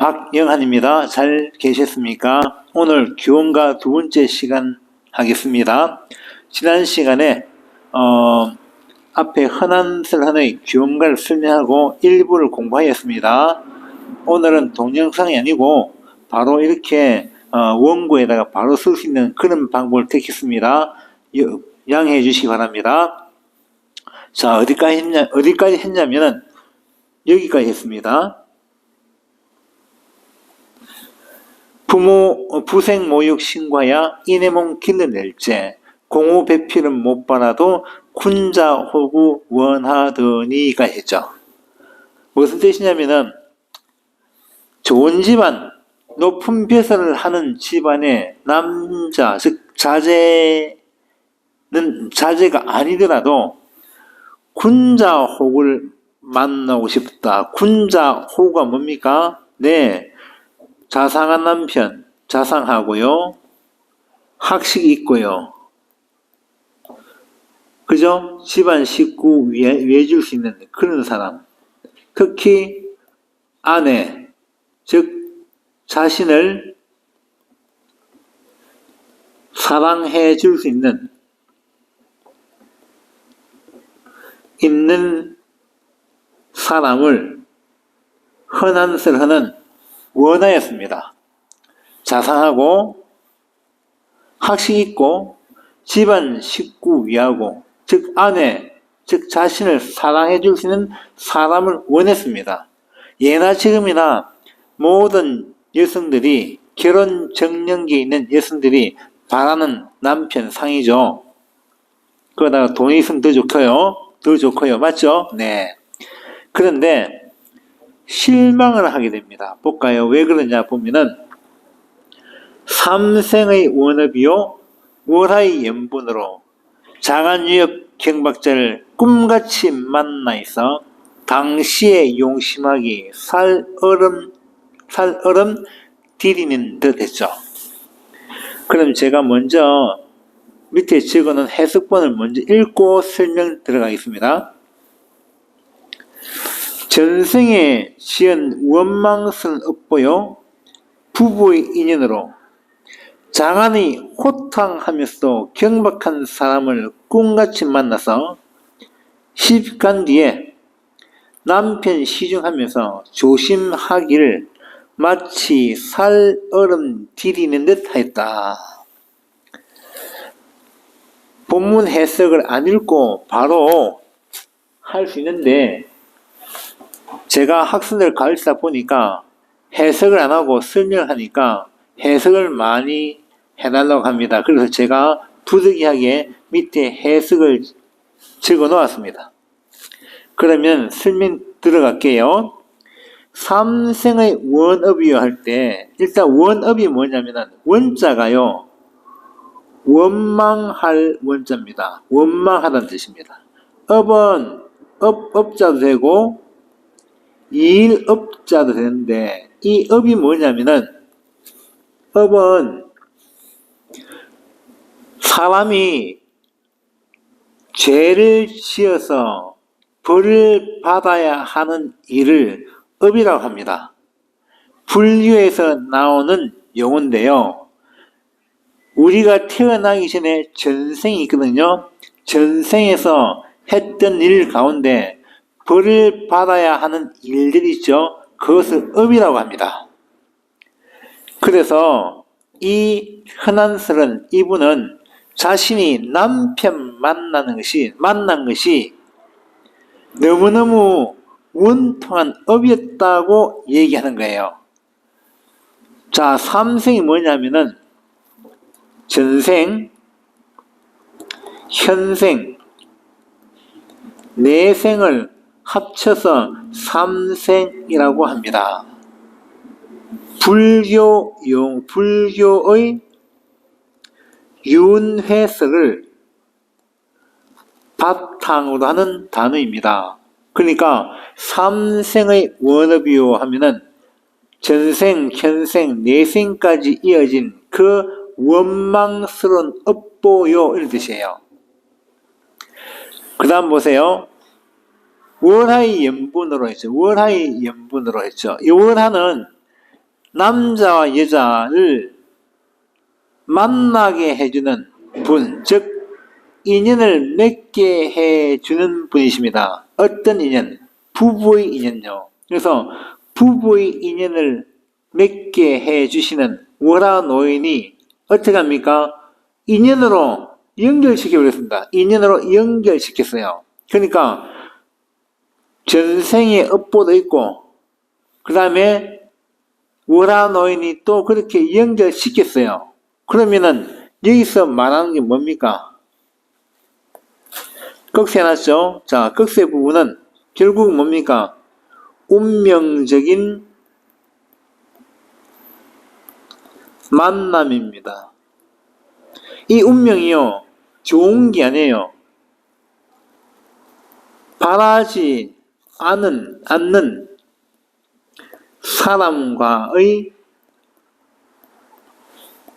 박영한입니다. 잘 계셨습니까? 오늘 교원가 두 번째 시간 하겠습니다. 지난 시간에 앞에 흔한설한의 교원가를 설명하고 일부를 공부하였습니다. 오늘은 동영상이 아니고 바로 이렇게 원고에다가 바로 쓸 수 있는 그런 방법을 택했습니다. 양해해 주시기 바랍니다. 자, 어디까지 했냐면은 여기까지 했습니다. 부생 모욕 신과야 이내몽 길러낼제 공호 배필은 못 받아도 군자 호구 원하더니가 했죠. 무슨 뜻이냐면은 좋은 집안, 높은 벼슬을 하는 집안의 남자, 즉 자제가 아니더라도 군자 호구를 만나고 싶다. 군자 호구가 뭡니까? 네. 자상한 남편, 자상하고요. 학식이 있고요. 그죠? 집안 식구 위해줄 수 있는 그런 사람. 특히 아내, 즉 자신을 사랑해 줄 수 있는 사람을 흔한설하는 원하였습니다. 자상하고 학식 있고 집안 식구 위하고 즉 아내 즉 자신을 사랑해 줄 수 있는 사람을 원했습니다. 예나 지금이나 모든 여성들이 결혼 정년기에 있는 여성들이 바라는 남편 상이죠. 그러다가 돈이 있으면 더 좋고요. 맞죠? 네. 그런데 실망을 하게 됩니다. 볼까요? 왜 그러냐 보면은 삼생의 원업이요 월하의 연분으로 장안유역 경박자를 꿈같이 만나 있어 당시의 용심하기 살얼음 디리는 듯 했죠. 그럼 제가 먼저 밑에 적어놓은 해석본을 먼저 읽고 설명 들어가겠습니다. 전생에 지은 원망스러운 업보요 부부의 인연으로 장안이 호탕하면서도 경박한 사람을 꿈같이 만나서 시집간 뒤에 남편 시중하면서 조심하기를 마치 살얼음 디디는 듯 하였다. 본문 해석을 안 읽고 바로 할 수 있는데 제가 학생들 가르치다 보니까 해석을 안 하고 설명을 하니까 해석을 많이 해달라고 합니다. 그래서 제가 부득이하게 밑에 해석을 적어 놓았습니다. 그러면 설명 들어갈게요. 삼생의 원업이요 할 때 일단 원업이 뭐냐면 원자가요 원망할 원자입니다. 원망하다는 뜻입니다. 업은 업자도 되고 일업자도 되는데 이 업이 뭐냐면은 업은 사람이 죄를 지어서 벌을 받아야 하는 일을 업이라고 합니다. 불교에서 나오는 용어인데요. 우리가 태어나기 전에 전생이 있거든요. 전생에서 했던 일 가운데 벌을 받아야 하는 일들이 있죠. 그것을 업이라고 합니다. 그래서 이 흔한설은 이분은 자신이 남편 만난 것이 너무너무 원통한 업이었다고 얘기하는 거예요. 자, 삼생이 뭐냐면은 전생, 현생, 내생을 합쳐서 삼생이라고 합니다. 불교의 윤회설을 바탕으로 하는 단어입니다. 그러니까 삼생의 원업이요 하면은 전생, 현생, 내생까지 이어진 그 원망스러운 업보요 이런 뜻이에요. 그 다음 보세요. 월하의 연분으로 했죠. 이 월하는 남자와 여자를 만나게 해주는 분, 즉 인연을 맺게 해주는 분이십니다. 어떤 인연? 부부의 인연요. 그래서 부부의 인연을 맺게 해주시는 월화노인이 어떻게 합니까? 인연으로 연결시켜 버렸습니다. 인연으로 연결시켰어요. 그러니까 전생에 업보도 있고 그 다음에 월화노인이 또 그렇게 연결시켰어요. 그러면은 여기서 말하는 게 뭡니까? 꺽쇠해놨죠? 자, 꺽쇠 부분은 결국 뭡니까? 운명적인 만남입니다. 이 운명이요, 좋은 게 아니에요. 바라지 않는 사람과의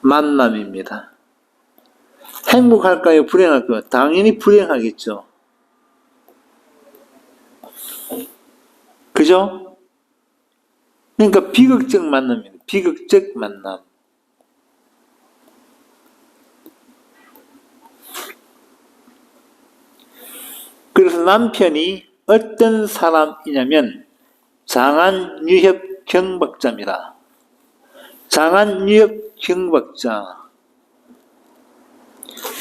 만남입니다. 행복할까요? 불행할까요? 당연히 불행하겠죠. 그죠? 그러니까 비극적 만남입니다. 비극적 만남. 그래서 남편이 어떤 사람이냐면 장안유협 경박자입니다. 장안유협 경박자.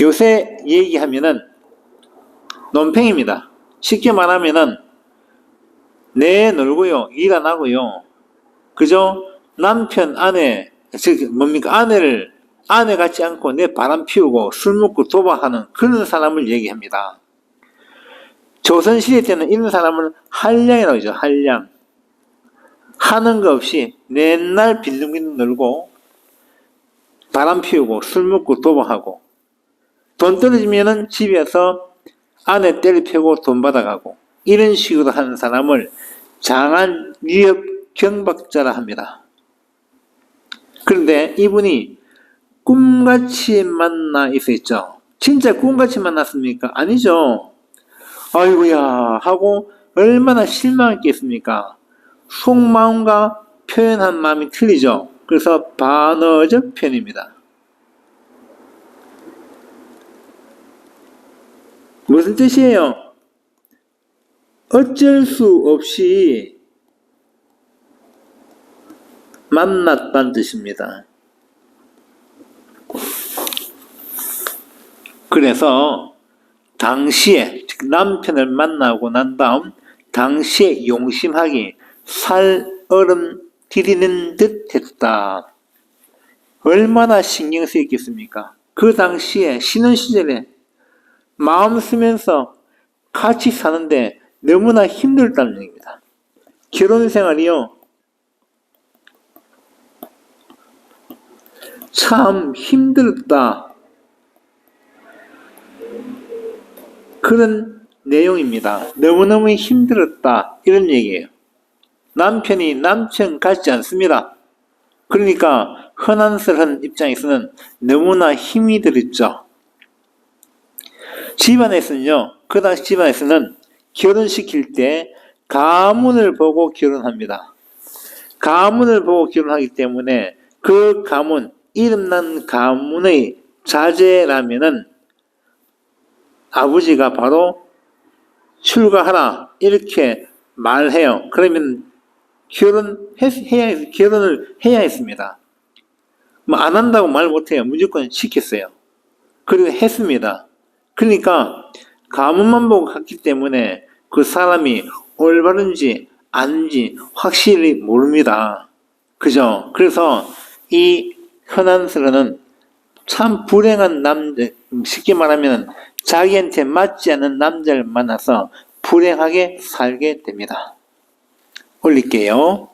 요새 얘기하면은 논팽입니다. 쉽게 말하면은 내놀고요, 일 안 하고요. 그죠? 남편, 아내, 즉 뭡니까? 아내 같지 않고 내 바람 피우고 술 먹고 도박하는 그런 사람을 얘기합니다. 조선시대 때는 이런 사람을 한량이라고 하죠. 한량. 하는 거 없이 맨날 빈둥빈둥 놀고 바람 피우고 술 먹고 도박하고 돈 떨어지면은 집에서 아내 때려 패고 돈 받아가고 이런 식으로 하는 사람을 장안유협 경박자라 합니다. 그런데 이분이 꿈같이 만나 있었죠. 진짜 꿈같이 만났습니까? 아니죠. 아이고야 하고 얼마나 실망했겠습니까? 속마음과 표현한 마음이 틀리죠. 그래서 반어적 편입니다. 무슨 뜻이에요? 어쩔 수 없이 만났다는 뜻입니다. 그래서 당시에 남편을 만나고 난 다음 당시에 용심하기 살얼음 디디는 듯 했다. 얼마나 신경 쓰였겠습니까? 그 당시에 신혼시절에 마음 쓰면서 같이 사는데 너무나 힘들다는 얘기입니다. 결혼생활이요, 참 힘들었다. 그런 내용입니다. 너무너무 힘들었다. 이런 얘기예요. 남편이 남편 같지 않습니다. 그러니까 흔한스러운 입장에서는 너무나 힘이 들었죠. 집안에서는요, 그 당시 집안에서는 결혼시킬 때 가문을 보고 결혼합니다. 가문을 보고 결혼하기 때문에 그 가문, 이름난 가문의 자제라면은 아버지가 바로 출가하라 이렇게 말해요. 그러면 결혼을 해야 했습니다. 뭐 안 한다고 말 못해요. 무조건 시켰어요. 그리고 했습니다. 그러니까 가문만 보고 갔기 때문에 그 사람이 올바른지 아닌지 확실히 모릅니다. 그죠? 그래서 이 현안스러는 참 불행한 남자, 쉽게 말하면 자기한테 맞지 않는 남자를 만나서 불행하게 살게 됩니다. 올릴게요.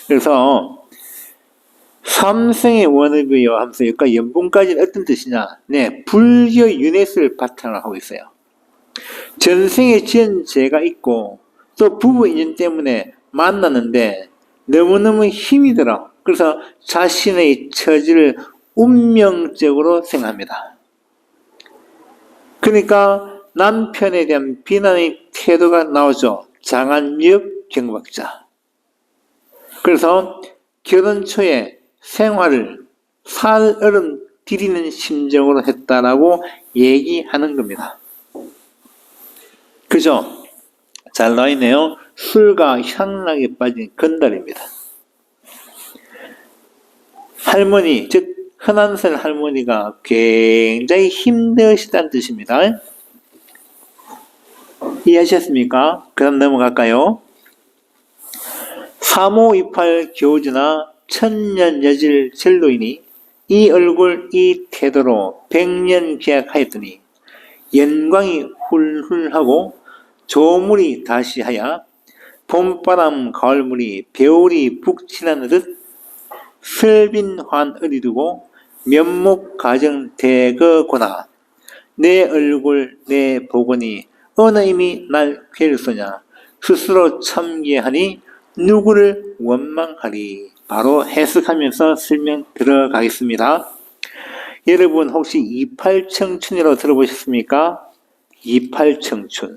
그래서 삼생의 원업이요 하면서 여기까지 연봉까지는 어떤 뜻이냐? 네, 불교 유네스를 바탕으로 하고 있어요. 전생에 지은 죄가 있고 또 부부 인연 때문에 만났는데 너무너무 힘이 들어. 그래서 자신의 처지를 운명적으로 생각합니다. 그러니까 남편에 대한 비난의 태도가 나오죠. 장안유협 경박자. 그래서 결혼 초에 생활을 살얼음 디디는 심정으로 했다라고 얘기하는 겁니다. 그죠? 잘 나와있네요. 술과 향락에 빠진 건달입니다. 할머니, 즉 흔한설 할머니가 굉장히 힘드시다는 뜻입니다. 이해하셨습니까? 그 다음 넘어갈까요? 3528 교주나 천년여질 진로이니 이 얼굴 이 태도로 100년 계약하였더니 영광이 훌훌하고 조물이 다시하여 봄바람 가을물이 배울이 북치나느듯 슬빈환 어리두고 면목 가정 대거구나. 내 얼굴 내 보거니 어느 힘이 날 괴르소냐. 스스로 참기하니 누구를 원망하리. 바로 해석하면서 설명 들어가겠습니다. 여러분 혹시 28청춘이라고 들어보셨습니까? 28청춘.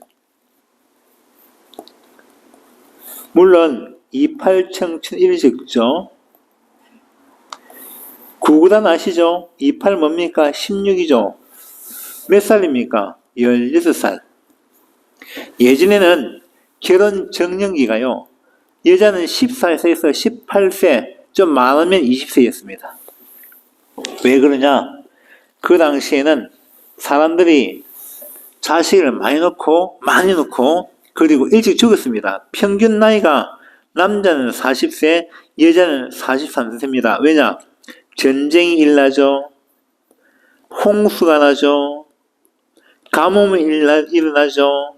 물론 28청춘 이리 적죠. 구구단 아시죠? 28 뭡니까? 16이죠. 몇 살입니까? 16살. 예전에는 결혼 정년기가요. 여자는 14세에서 18세, 좀 많으면 20세였습니다. 왜 그러냐? 그 당시에는 사람들이 자식을 많이 놓고 그리고 일찍 죽었습니다. 평균 나이가 남자는 40세, 여자는 43세입니다. 왜냐? 전쟁이 일어나죠. 홍수가 나죠. 가뭄이 일어나죠.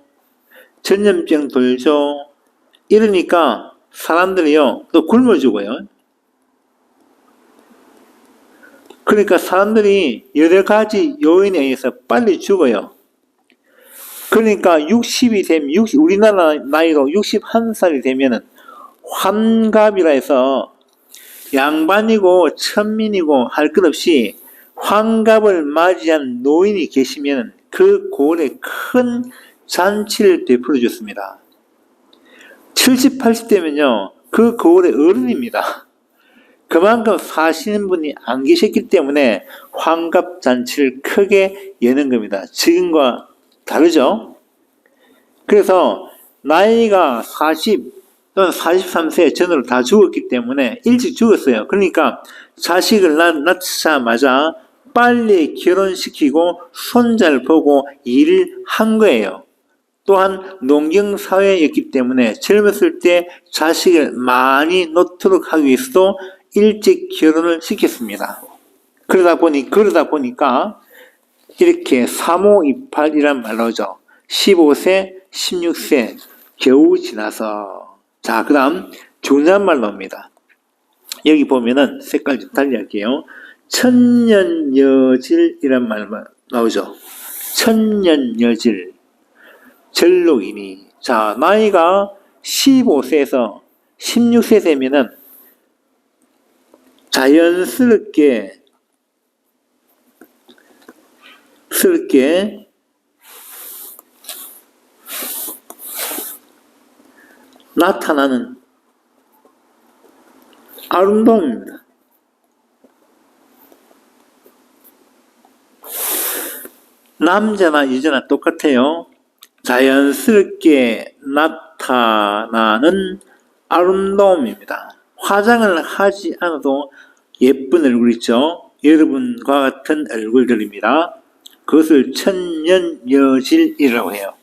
전염병 돌죠. 이러니까 사람들이요, 또 굶어 죽어요. 그러니까 사람들이 여러 가지 요인에 의해서 빨리 죽어요. 그러니까 60이 되면, 우리나라 나이로 61살이 되면은 환갑이라 해서 양반이고 천민이고 할 것 없이 환갑을 맞이한 노인이 계시면 그 고을에 큰 잔치를 베풀어 줬습니다. 70, 80대면요, 그 고을의 어른입니다. 그만큼 사시는 분이 안 계셨기 때문에 환갑 잔치를 크게 여는 겁니다. 지금과 다르죠? 그래서 나이가 40 또는 43세 전후로 다 죽었기 때문에 일찍 죽었어요. 그러니까 자식을 낳자마자 빨리 결혼시키고 손자를 보고 일을 한 거예요. 또한 농경사회였기 때문에 젊었을 때 자식을 많이 놓도록 하기 위해서도 일찍 결혼을 시켰습니다. 그러다 보니까 이렇게 3528이란 말 나오죠. 15세, 16세 겨우 지나서. 자, 그 다음 중요한 나옵니다. 여기 보면은 색깔 좀 달리 할게요. 천년여질이란 말 나오죠. 천년여질. 절록이니. 자, 나이가 15세에서 16세 되면은 자연스럽게 나타나는 아름다움입니다. 남자나 여자나 똑같아요. 자연스럽게 나타나는 아름다움입니다. 화장을 하지 않아도 예쁜 얼굴 있죠. 여러분과 같은 얼굴들입니다. 그것을 천년여질이라고 해요.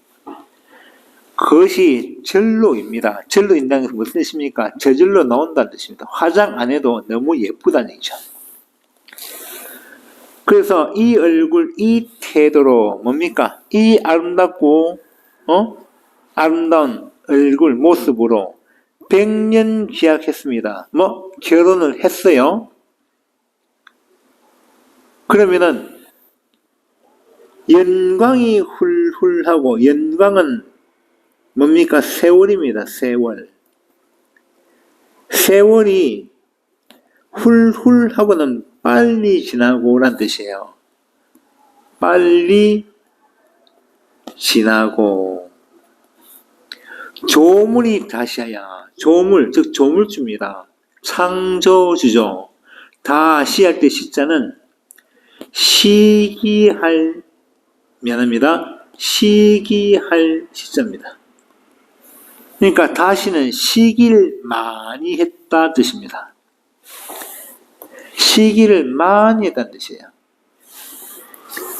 그것이 절로입니다. 절로인다는 것은 무슨 뜻입니까? 저절로 나온다는 뜻입니다. 화장 안 해도 너무 예쁘다는 얘기죠. 그래서 이 얼굴, 이 태도로 뭡니까? 이 아름답고 아름다운 얼굴, 모습으로 100년 기약했습니다. 결혼을 했어요. 그러면은 연광이 훌훌하고, 연광은 뭡니까? 세월입니다. 세월이 훌훌하고는 빨리 지나고란 뜻이에요. 빨리 지나고. 조물이 다시하야. 조물, 즉 조물주입니다. 창조주죠. 다시 할 때 시자는 시기할, 미안합니다. 시기할 시자입니다. 그러니까 다시는 시기를 많이 했다 뜻입니다. 시기를 많이 했다는 뜻이에요.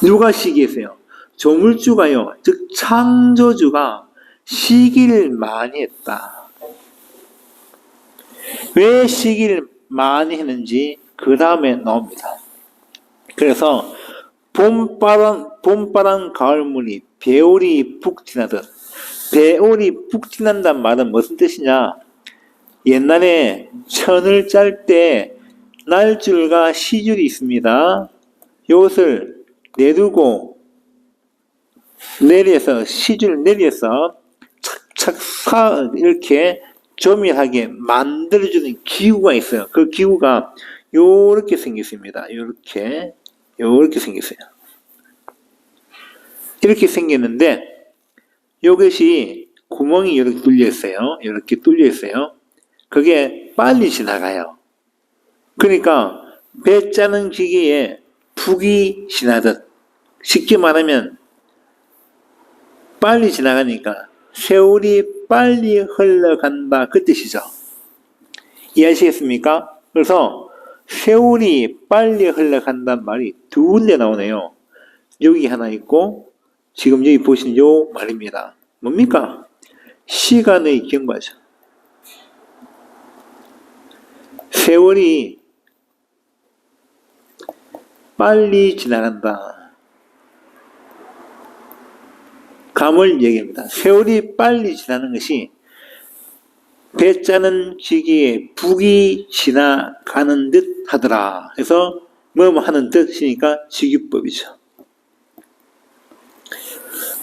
누가 시기했어요? 조물주가요. 즉 창조주가 시기를 많이 했다. 왜 시기를 많이 했는지 그 다음에 나옵니다. 그래서 봄바람 가을무늬 배오리 푹 지나듯, 배오리 푹 지난단 말은 무슨 뜻이냐? 옛날에 천을 짤 때 날줄과 시줄이 있습니다. 이것을 내두고 내려서 시줄 내려서 착착 이렇게 조밀하게 만들어주는 기구가 있어요. 그 기구가 요렇게 생겼습니다. 요렇게 생겼어요. 이렇게 생겼는데 이것이 구멍이 이렇게 뚫려 있어요. 이렇게 뚫려 있어요. 그게 빨리 지나가요. 그러니까 배 짜는 기계에 북이 지나듯, 쉽게 말하면 빨리 지나가니까 세월이 빨리 흘러간다 그 뜻이죠. 이해하시겠습니까? 그래서 세월이 빨리 흘러간다는 말이 두 군데 나오네요. 여기 하나 있고 지금 여기 보시는 요 말입니다. 뭡니까? 시간의 경과죠. 세월이 빨리 지나간다. 감을 얘기합니다. 세월이 빨리 지나는 것이 배 짜는 기계에 북이 지나가는 듯 하더라. 그래서 뭐 하는 뜻이니까 직유법이죠.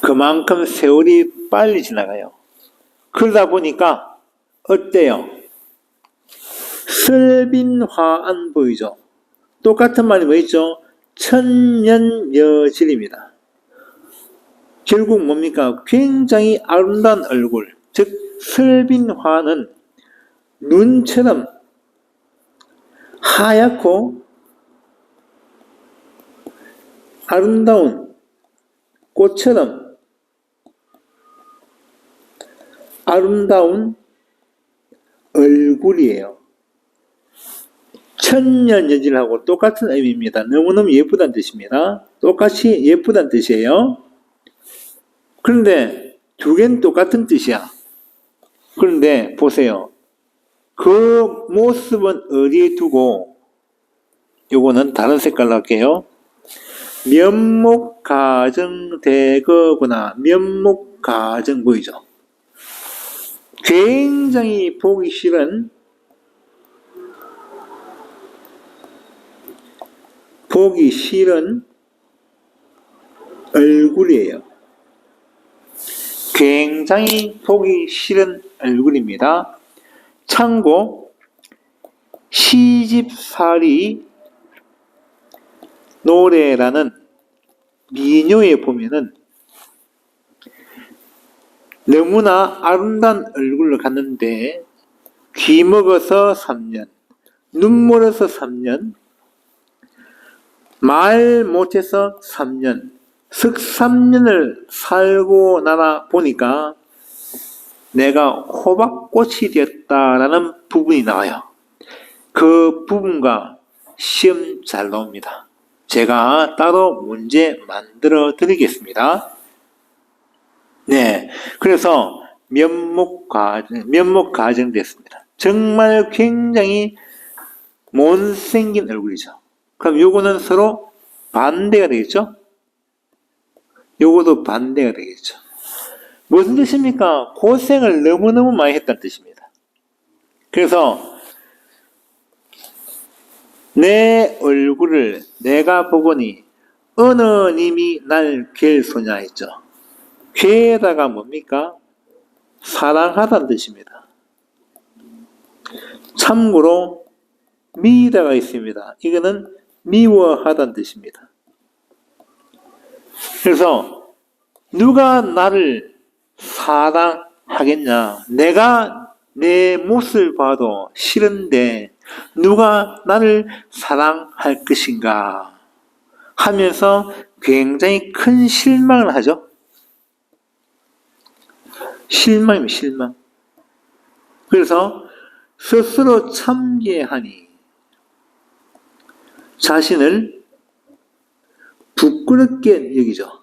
그만큼 세월이 빨리 지나가요. 그러다 보니까 어때요? 설빈화안 보이죠? 똑같은 말이 뭐 있죠? 천년여질입니다. 결국 뭡니까? 굉장히 아름다운 얼굴, 즉 설빈화는 눈처럼 하얗고 아름다운 꽃처럼 아름다운 얼굴이에요. 천년여질하고 똑같은 의미입니다. 너무너무 예쁘다는 뜻입니다. 똑같이 예쁘다는 뜻이에요. 그런데 두 개는 똑같은 뜻이야. 그런데 보세요. 그 모습은 어디에 두고, 요거는 다른 색깔로 할게요. 면목가정대거구나. 면목가정 보이죠? 굉장히 보기 싫은 얼굴이에요. 굉장히 보기 싫은 얼굴입니다. 참고 시집살이 노래라는 민요에 보면은 너무나 아름다운 얼굴을 갖는데 귀 먹어서 3년, 눈 멀어서 3년, 말 못해서 3년, 석 3년을 살고 나나 보니까 내가 호박꽃이 되었다라는 부분이 나와요. 그 부분과 시험 잘 나옵니다. 제가 따로 문제 만들어 드리겠습니다. 네. 그래서 면목가정 됐습니다. 정말 굉장히 못생긴 얼굴이죠. 그럼 요거는 서로 반대가 되겠죠? 요거도 반대가 되겠죠. 무슨 뜻입니까? 고생을 너무너무 많이 했다는 뜻입니다. 그래서 내 얼굴을 내가 보거니 어느 님이 날 뵐소냐 했죠. 괴에다가 뭡니까? 사랑하다는 뜻입니다. 참고로 미다가 있습니다. 이거는 미워하다는 뜻입니다. 그래서 누가 나를 사랑하겠냐? 내가 내 모습을 봐도 싫은데 누가 나를 사랑할 것인가 하면서 굉장히 큰 실망을 하죠. 실망입니다. 실망. 그래서 스스로 참회하니 자신을 부끄럽게 여기죠.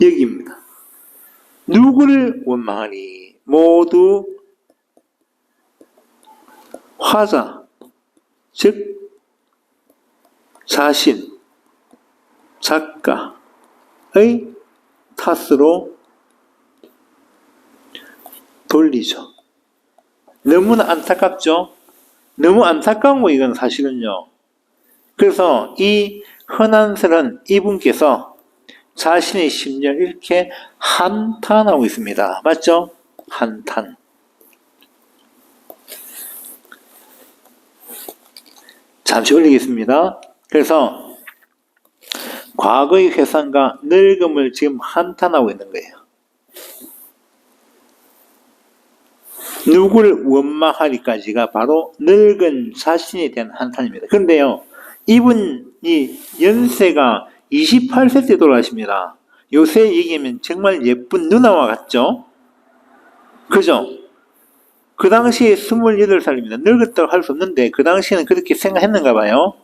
여기입니다. 누구를 원망하니 모두 화자, 즉 자신, 작가의 탓으로 돌리죠. 너무나 안타깝죠. 너무 안타까운 거 이건 사실은요. 그래서 이 흔한스런 이분께서 자신의 심리를 이렇게 한탄하고 있습니다. 맞죠? 한탄. 잠시 올리겠습니다. 그래서 과거의 회상과 늙음을 지금 한탄하고 있는 거예요. 누구를 원망하리까지가 바로 늙은 자신에 대한 한탄입니다. 그런데요, 이분이 연세가 28세 때 돌아가십니다. 요새 얘기하면 정말 예쁜 누나와 같죠? 그죠? 그 당시에 28살입니다. 늙었다고 할 수 없는데 그 당시에는 그렇게 생각했는가 봐요.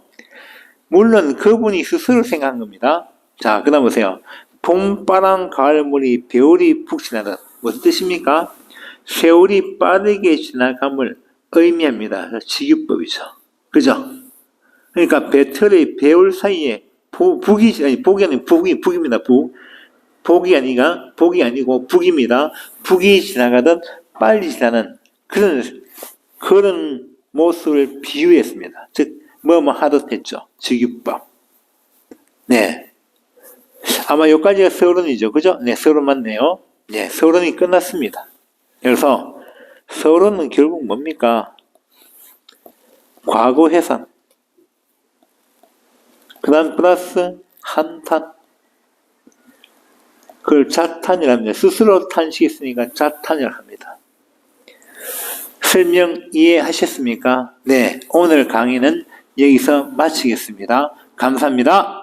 물론 그분이 스스로 생각한 겁니다. 자, 그 다음 보세요. 봄바람 가을물이 배울이 푹 지나다. 무슨 뜻입니까? 세월이 빠르게 지나감을 의미합니다. 직유법이죠. 그죠? 그러니까 배틀의 배울 사이에 북입니다. 복이 아니고 북입니다. 북이 지나가던 빨리 지나는 그런 모습을 비유했습니다. 즉, 뭐뭐 하듯 했죠. 직유법. 네. 아마 여기까지가 서론이죠. 그죠? 네, 서론 맞네요. 네, 서론이 끝났습니다. 그래서 서론은 결국 뭡니까? 과거 회상. 그 다음 플러스 한탄. 그걸 자탄이라 합니다. 스스로 탄식했으니까 자탄이라 합니다. 설명 이해하셨습니까? 네, 오늘 강의는 여기서 마치겠습니다. 감사합니다.